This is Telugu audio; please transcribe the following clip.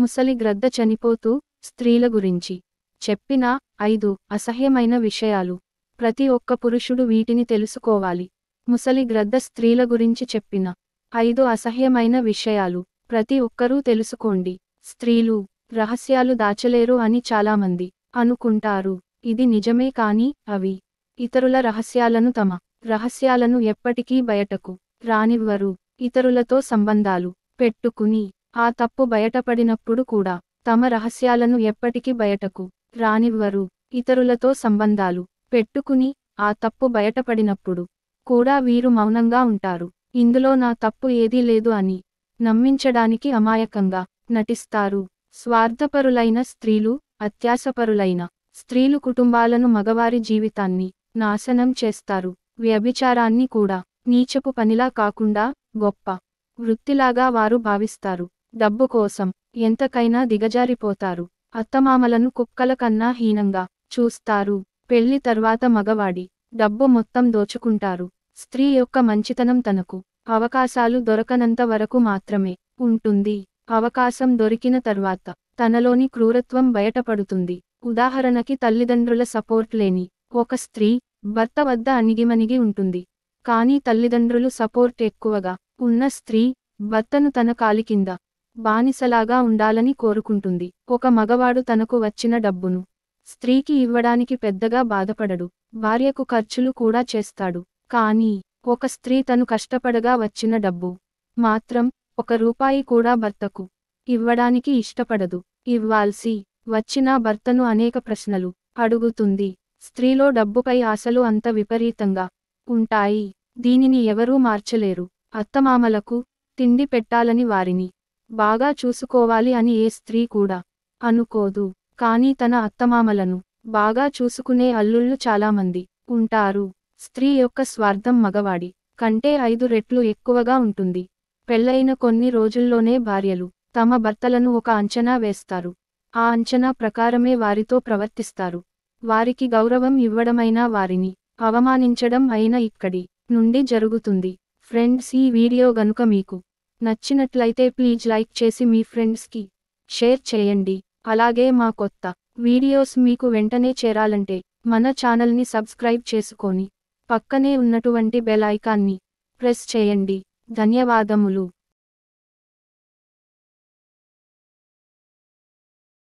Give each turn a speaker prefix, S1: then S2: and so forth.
S1: ముసలి గ్రద్ద చనిపోతూ స్త్రీల గురించి చెప్పిన 5 అసహ్యమైన విషయాలు. ప్రతి ఒక్క పురుషుడు వీటిని తెలుసుకోవాలి. ముసలి గ్రద్ద స్త్రీల గురించి చెప్పిన 5 అసహ్యమైన విషయాలు ప్రతి ఒక్కరూ తెలుసుకోండి. స్త్రీలు రహస్యాలు దాచలేరు అని చాలామంది అనుకుంటారు. ఇది నిజమే, కానీ అవి ఇతరుల రహస్యాలను తమ రహస్యాలను ఎప్పటికీ బయటకు రానివ్వరు. ఇతరులతో సంబంధాలు పెట్టుకుని ఆ తప్పు బయటపడినప్పుడు కూడా తమ రహస్యాలను ఎప్పటికీ బయటకు రానివ్వరు. ఇతరులతో సంబంధాలు పెట్టుకుని ఆ తప్పు బయటపడినప్పుడు కూడా వీరు మౌనంగా ఉంటారు. ఇందులో నా తప్పు ఏదీ లేదు అని నమ్మించడానికి అమాయకంగా నటిస్తారు. స్వార్థపరులైన స్త్రీలు, అత్యాశపరులైన స్త్రీలు కుటుంబాలను, మగవారి జీవితాన్ని నాశనం చేస్తారు. వ్యభిచారాన్ని కూడా నీచపు పనిలా కాకుండా గొప్ప వృత్తిలాగా వారు భావిస్తారు. డబ్బు కోసం ఎంతకైనా దిగజారిపోతారు. అత్తమామలను కుక్కల కన్నా హీనంగా చూస్తారు. పెళ్లి తర్వాత మగవాడి డబ్బు మొత్తం దోచుకుంటారు. స్త్రీ యొక్క మంచితనం తనకు అవకాశాలు దొరకనంత వరకు మాత్రమే ఉంటుంది. అవకాశం దొరికిన తర్వాత తనలోని క్రూరత్వం బయటపడుతుంది. ఉదాహరణకి, తల్లిదండ్రుల సపోర్ట్ లేని ఒక స్త్రీ భర్త వద్ద అణిగిమణిగి ఉంటుంది. కానీ తల్లిదండ్రులు సపోర్ట్ ఎక్కువగా ఉన్న స్త్రీ భర్తను తన కాలి కింద బానిసలాగా ఉండాలని కోరుకుంటుంది. ఒక మగవాడు తనకు వచ్చిన డబ్బును స్త్రీకి ఇవ్వడానికి పెద్దగా బాధపడడు. భార్యకు ఖర్చులు కూడా చేస్తాడు. కానీ ఒక స్త్రీ తను కష్టపడగా వచ్చిన డబ్బు మాత్రం 1 రూపాయి కూడా భర్తకు ఇవ్వడానికి ఇష్టపడదు. ఇవ్వాల్సి వచ్చినా భర్తను అనేక ప్రశ్నలు అడుగుతుంది. స్త్రీలో డబ్బుపై ఆశలు అంత విపరీతంగా ఉంటాయి. దీనిని ఎవరూ మార్చలేరు. అత్తమామలకు తిండి పెట్టాలని, వారిని బాగా చూసుకోవాలి అని ఏ స్త్రీ కూడా అనుకోదు. కానీ తన అత్తమామలను బాగా చూసుకునే అల్లుళ్ళు చాలామంది ఉంటారు. స్త్రీ యొక్క స్వార్థం మగవాడి కంటే 5 రెట్లు ఎక్కువగా ఉంటుంది. పెళ్లైన కొన్ని రోజుల్లోనే భార్యలు తమ భర్తలను ఒక అంచనా వేస్తారు. ఆ అంచనా ప్రకారమే వారితో ప్రవర్తిస్తారు. వారికి గౌరవం ఇవ్వడమైనా, వారిని అవమానించడం అయినా ఇక్కడి నుండి జరుగుతుంది. ఫ్రెండ్స్, ఈ వీడియో గనుక మీకు నచ్చినట్లయితే ప్లీజ్ లైక్ చేసి మీ ఫ్రెండ్స్కి షేర్ చేయండి. అలాగే మా కొత్త వీడియోస్ మీకు వెంటనే చేరాలంటే మన ఛానల్ని సబ్స్క్రైబ్ చేసుకొని పక్కనే ఉన్నటువంటి బెల్ ఐకాన్ని ప్రెస్ చేయండి. ధన్యవాదములు.